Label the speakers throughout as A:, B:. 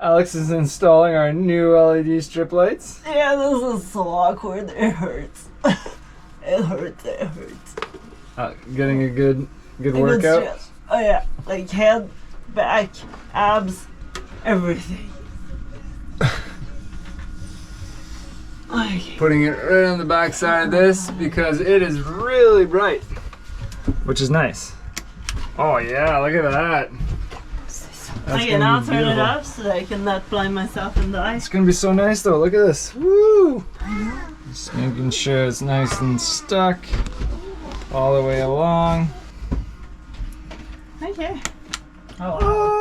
A: Alex is installing our new LED strip lights.
B: Yeah, this is so awkward. It hurts. It hurts.
A: Getting a good workout.
B: Oh yeah, like head, back, abs, everything.
A: Putting it right on the back side of this because it is really bright, which is nice. Oh yeah, look at that.
B: I can now turn it up so that I can not blind myself in the eye.
A: It's gonna be so nice though. Look at this. Woo! Just making sure it's nice and stuck all the way along.
B: Okay. Oh.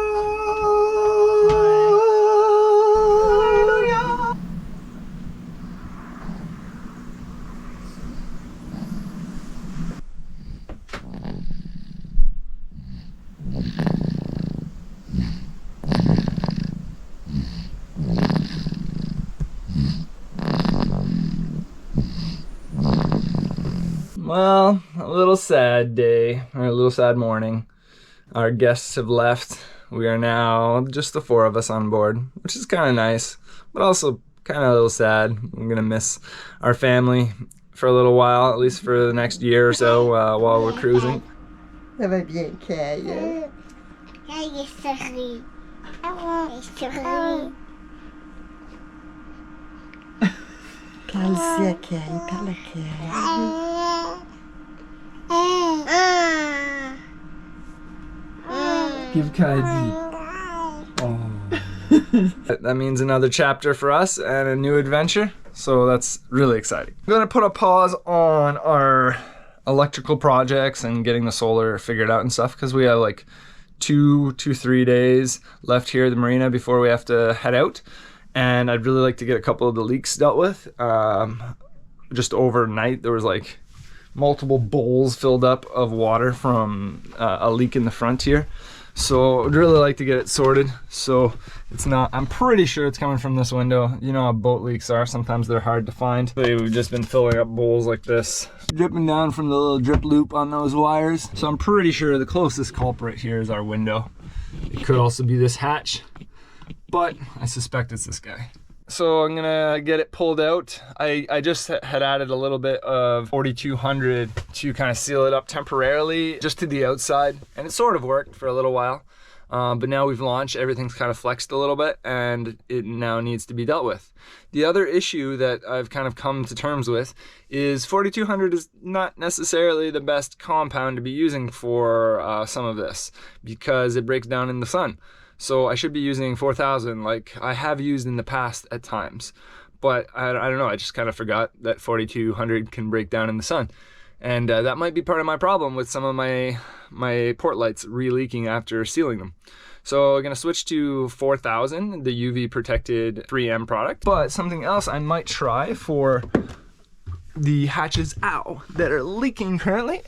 A: Well, a little sad day, or a little sad morning. Our guests have left. We are now just the 4 of us on board, which is kind of nice, but also kind of a little sad. We're gonna miss our family for a little while, at least for the next year or so while we're cruising.
C: Ça va bien, Kaya.
D: Kaya sourit. Elle sourit.
C: Parle-y à Kaya, parle à Kaya.
A: Give Kai D. Oh. That means another chapter for us and a new adventure, so that's really exciting. I'm gonna put a pause on our electrical projects and getting the solar figured out and stuff because we have like 2 to 3 days left here at the marina before we have to head out, and I'd really like to get a couple of the leaks dealt with. Just overnight there was like multiple bowls filled up of water from a leak in the front here, so I'd really like to get it sorted. So it's not, I'm pretty sure it's coming from this window. You know how boat leaks are, sometimes they're hard to find. We've just been filling up bowls like this, dripping down from the little drip loop on those wires. So I'm pretty sure the closest culprit here is our window. It could also be this hatch, but I suspect it's this guy. So I'm gonna get it pulled out. I just had added a little bit of 4200 to kind of seal it up temporarily, just to the outside, and it sort of worked for a little while. But now we've launched, everything's kind of flexed a little bit, and it now needs to be dealt with. The other issue that I've kind of come to terms with is 4200 is not necessarily the best compound to be using for some of this, because it breaks down in the sun. So I should be using 4000 like I have used in the past at times. But I don't know, I just kind of forgot that 4200 can break down in the sun. And that might be part of my problem with some of my port lights re-leaking after sealing them. So I'm gonna switch to 4000, the UV protected 3M product. But something else I might try for the hatches, that are leaking currently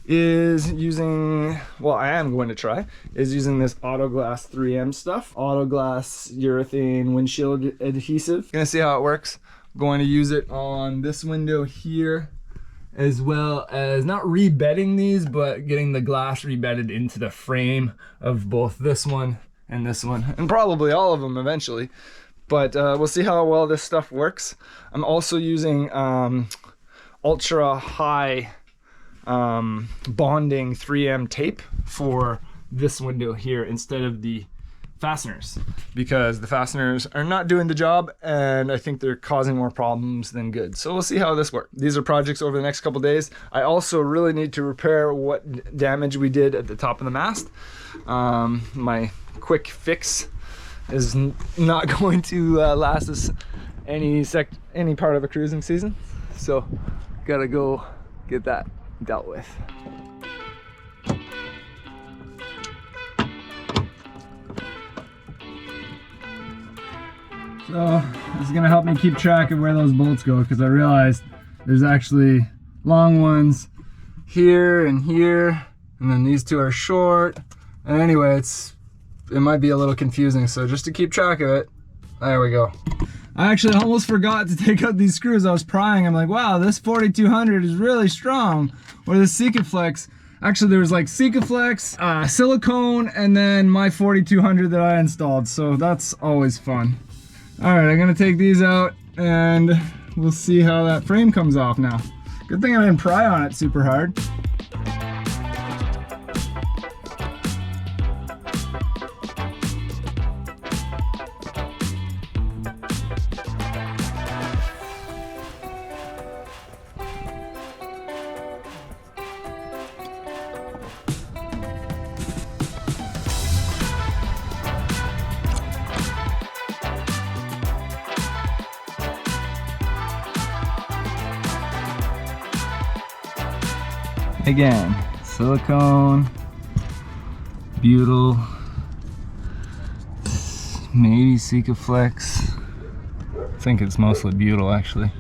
A: is using, well, I am going to try, is using this Autoglass 3M stuff. Autoglass urethane windshield adhesive. Gonna see how it works. I'm going to use it on this window here, as well as not rebedding these, but getting the glass rebedded into the frame of both this one, and probably all of them eventually. But we'll see how well this stuff works. I'm also using ultra high bonding 3M tape for this window here instead of the fasteners, because the fasteners are not doing the job and I think they're causing more problems than good. So we'll see how this works. These are projects over the next couple days. I also really need to repair what damage we did at the top of the mast. My quick fix is not going to last us any part of a cruising season, so gotta go get that dealt with. So this is gonna help me keep track of where those bolts go, because I realized there's actually long ones here and here, and then these two are short. And anyway, it might be a little confusing, so just to keep track of it, there we go. I actually almost forgot to take out these screws. I was prying, I'm like, wow, this 4200 is really strong, or the Sikaflex. Actually, there was like Sikaflex, silicone, and then my 4200 that I installed. So that's always fun. All right, I'm gonna take these out and we'll see how that frame comes off now. Good thing I didn't pry on it super hard. Again, silicone, butyl, maybe Sikaflex. I think it's mostly butyl actually.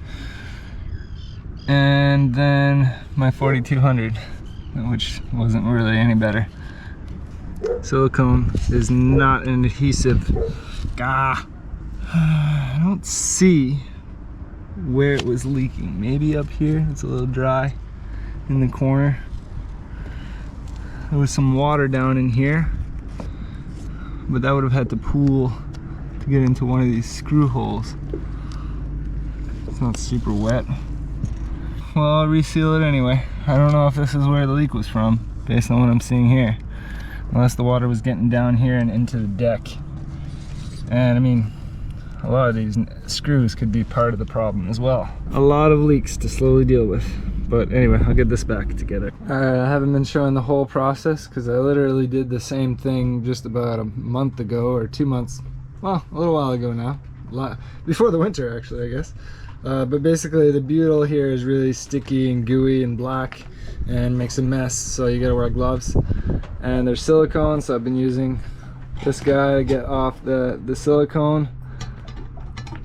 A: And then my 4200, which wasn't really any better. Silicone is not an adhesive. I don't see where it was leaking. Maybe up here, it's a little dry. In the corner there was some water down in here, but that would have had to pool to get into one of these screw holes. It's not super wet. Well, I'll reseal it anyway. I don't know if this is where the leak was from based on what I'm seeing here, unless the water was getting down here and into the deck. And I mean, a lot of these screws could be part of the problem as well. A lot of leaks to slowly deal with. But anyway, I'll get this back together. Alright, I haven't been showing the whole process because I literally did the same thing just about a month ago, or 2 months, well, a little while ago now. Before the winter actually, I guess. But basically the butyl here is really sticky and gooey and black and makes a mess, so you gotta wear gloves. And there's silicone, so I've been using this guy to get off the silicone.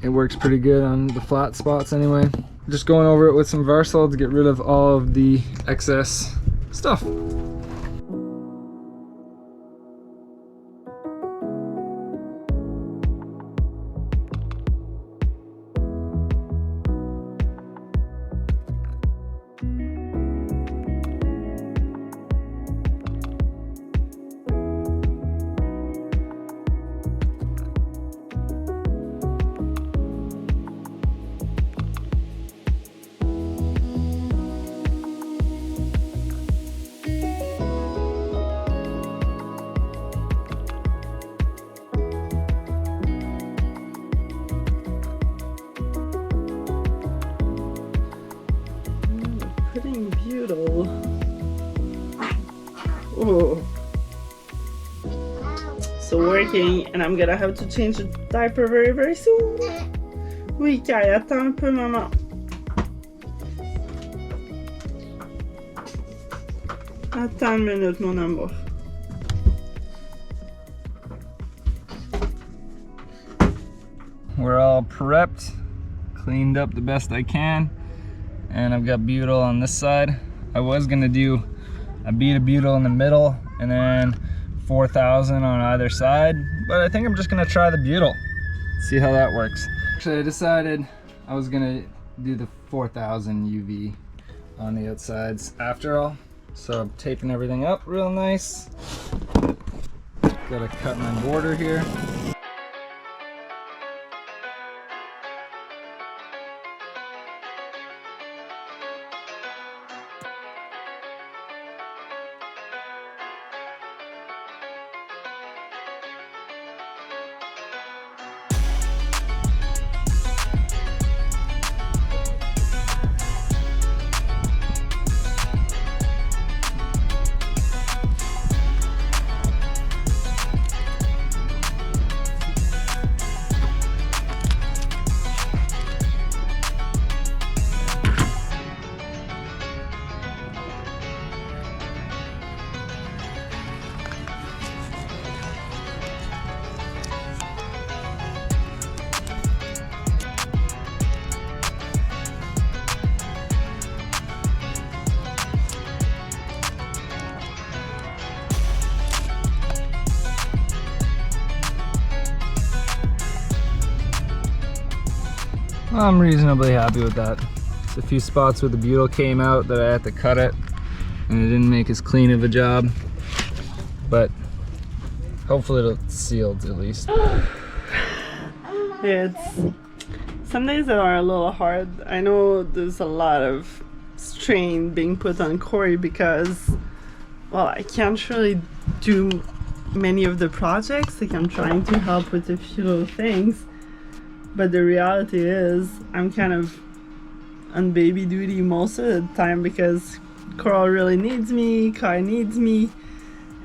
A: It works pretty good on the flat spots anyway. Just going over it with some Varsol to get rid of all of the excess stuff.
B: Putting butyl. Oh. So working, and I'm gonna have to change the diaper very, very soon. Oui, Kai, attends un peu, maman. Attends une minute, mon amour.
A: We're all prepped, cleaned up the best I can, and I've got butyl on this side. I was gonna do a bead of butyl in the middle and then 4000 on either side, but I think I'm just gonna try the butyl, see how that works. Actually, I decided I was gonna do the 4000 UV on the outsides after all, so I'm taping everything up real nice. Gotta cut my border here. I'm reasonably happy with that. Just a few spots where the butyl came out that I had to cut it. and it didn't make as clean of a job, but hopefully it'll sealed at least.
B: It's some days that are a little hard. I know there's a lot of strain being put on Corey because, well, I can't really do many of the projects. Like, I'm trying to help with a few little things, but the reality is I'm kind of on baby duty most of the time because Coral really needs me, Kai needs me,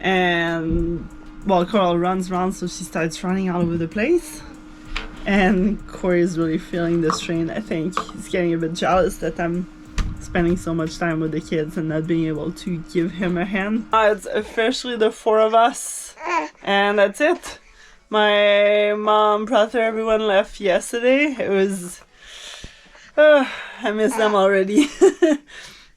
B: and well, Coral runs around, so she starts running all over the place. And Corey is really feeling the strain. I think he's getting a bit jealous that I'm spending so much time with the kids and not being able to give him a hand. It's officially the 4 of us, and that's it. My mom, brother, everyone left yesterday. It was... I miss them already.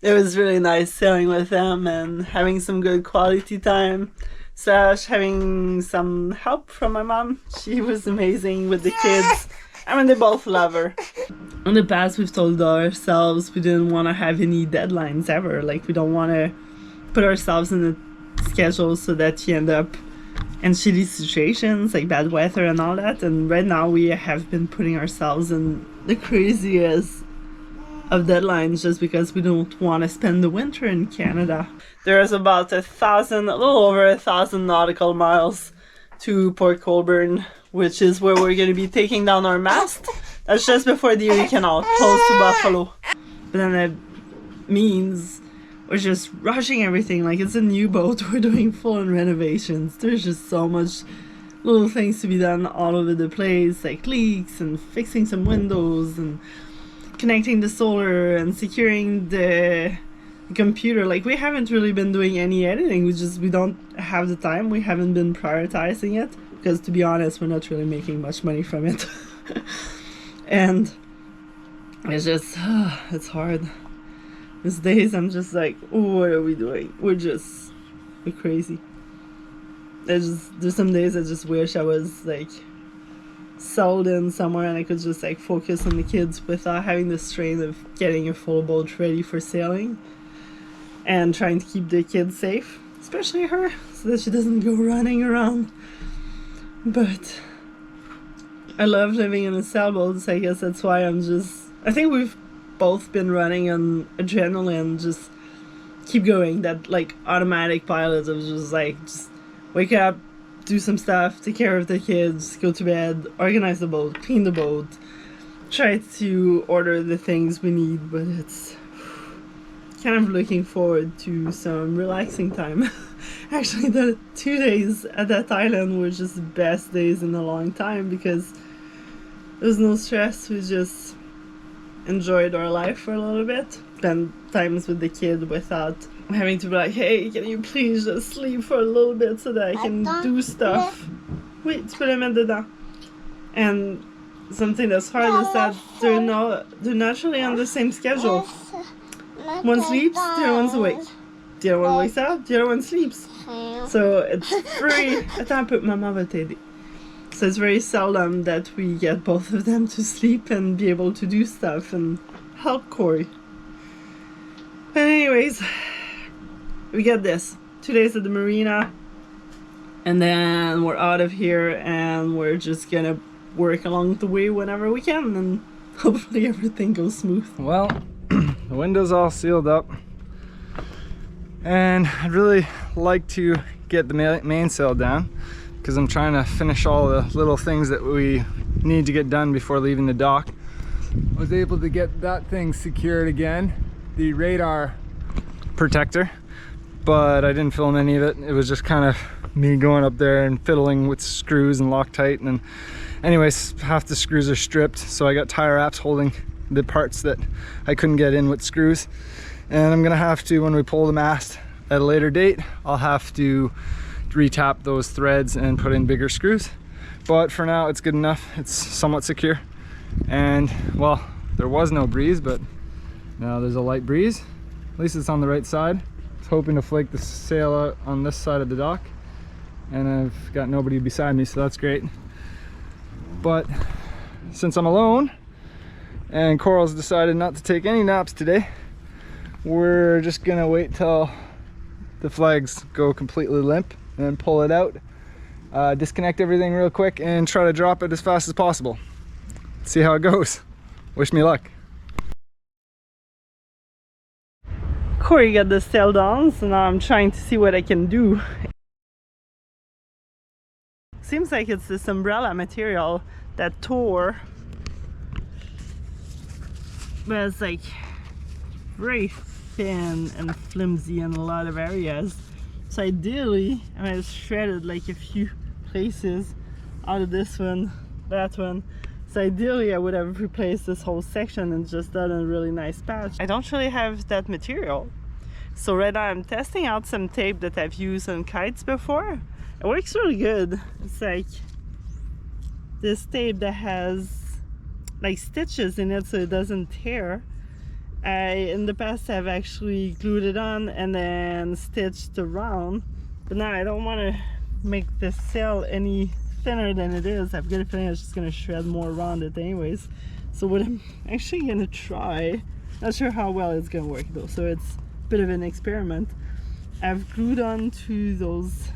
B: It was really nice sailing with them and having some good quality time. / having some help from my mom. She was amazing with the kids. I mean, they both love her. In the past, we've told ourselves we didn't want to have any deadlines ever. Like, we don't want to put ourselves in a schedule so that you end up in shitty situations, like bad weather and all that. And right now, we have been putting ourselves in the craziest of deadlines just because we don't want to spend the winter in Canada. There's about 1,000, a little over 1,000 nautical miles to Port Colborne, which is where we're going to be taking down our mast. That's just before the Erie Canal, close to Buffalo. But then that means we're just rushing everything like it's a new boat. We're doing full-on renovations. There's just so much little things to be done all over the place, like leaks and fixing some windows and connecting the solar and securing the computer. Like, we haven't really been doing any editing. We don't have the time. We haven't been prioritizing it because, to be honest, we're not really making much money from it. And it's just it's hard. These days I'm just like, oh, what are we doing? We're crazy. There's some days I just wish I was like settled in somewhere and I could just like focus on the kids without having the strain of getting a full boat ready for sailing and trying to keep the kids safe, especially her, so that she doesn't go running around. But I love living in a sailboat, so I guess that's why I think we've both been running on adrenaline, just keep going, that like automatic pilot of just wake up, do some stuff, take care of the kids, go to bed, organize the boat, clean the boat, try to order the things we need. But it's kind of looking forward to some relaxing time. Actually, the 2 days at that island were just the best days in a long time because there was no stress. We just enjoyed our life for a little bit, spend times with the kid without having to be like, hey, can you please just sleep for a little bit so that I can do stuff. Oui, tu peux le mettre dedans. And something that's hard is that they're naturally on the same schedule. One sleeps, the other one's awake. The other one wakes up, the other one sleeps. So it's very... Attends un peu, maman va t'aider. So it's very seldom that we get both of them to sleep and be able to do stuff and help Corey. But anyways, we get this 2 days at the marina, and then we're out of here, and we're just gonna work along the way whenever we can, and hopefully everything goes smooth.
A: Well, the window's all sealed up, and I'd really like to get the mainsail down because I'm trying to finish all the little things that we need to get done before leaving the dock. I was able to get that thing secured again, the radar protector, but I didn't film any of it. It was just kind of me going up there and fiddling with screws and Loctite, and anyways, half the screws are stripped, so I got tire wraps holding the parts that I couldn't get in with screws. And I'm gonna have to, when we pull the mast at a later date, I'll have to retap those threads and put in bigger screws. But for now, it's good enough. It's somewhat secure. And well, there was no breeze, but now there's a light breeze. At least it's on the right side. I was hoping to flake the sail out on this side of the dock, and I've got nobody beside me, so that's great. But since I'm alone and Coral's decided not to take any naps today, we're just gonna wait till the flags go completely limp, and pull it out, disconnect everything real quick, and try to drop it as fast as possible. See how it goes. Wish me luck.
B: Corey got the sail down, so now I'm trying to see what I can do. Seems like it's this umbrella material that tore, but it's like very thin and flimsy in a lot of areas. So ideally, I might have shredded like a few places out of this one, that one. So ideally I would have replaced this whole section and just done a really nice patch. I don't really have that material. So right now I'm testing out some tape that I've used on kites before. It works really good. It's like this tape that has like stitches in it so it doesn't tear. In the past I've actually glued it on and then stitched around, but now I don't want to make this sail any thinner than it is. I've got a feeling it's just going to shred more around it anyways. So what I'm actually going to try, not sure how well it's going to work though, so it's a bit of an experiment. I've glued onto those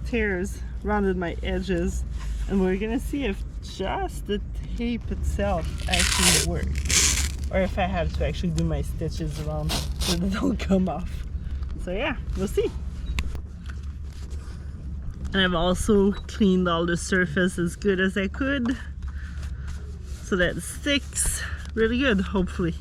B: tears, rounded my edges, and we're going to see if just the tape itself actually works, or if I have to actually do my stitches around so they don't come off. So yeah, we'll see. And I've also cleaned all the surface as good as I could so that it sticks really good, hopefully.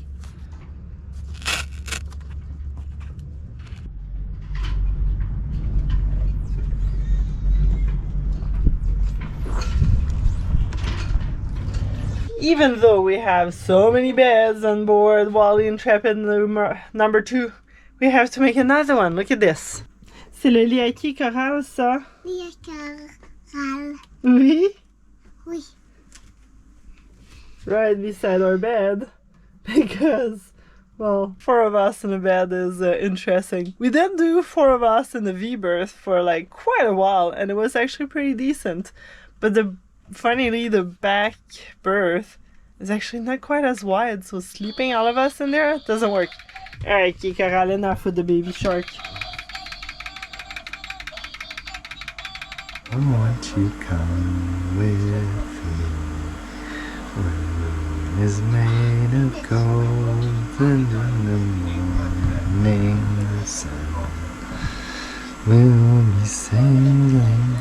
B: Even though we have so many beds on board Wildly Intrepid number 2, we have to make another one. Look at this. C'est le lit à qui, Coral, ça?
D: Lit à Coral.
B: Oui?
D: Oui.
B: Right beside our bed. Because, well, 4 of us in a bed is interesting. We did do 4 of us in the V-berth for like quite a while, and it was actually pretty decent. But funnily, the back berth is actually not quite as wide, so sleeping all of us in there doesn't work. Alright, Coral, enough with the baby shark.
A: I want you come with me, where the moon is made of gold, and in the morning the sun will be sailing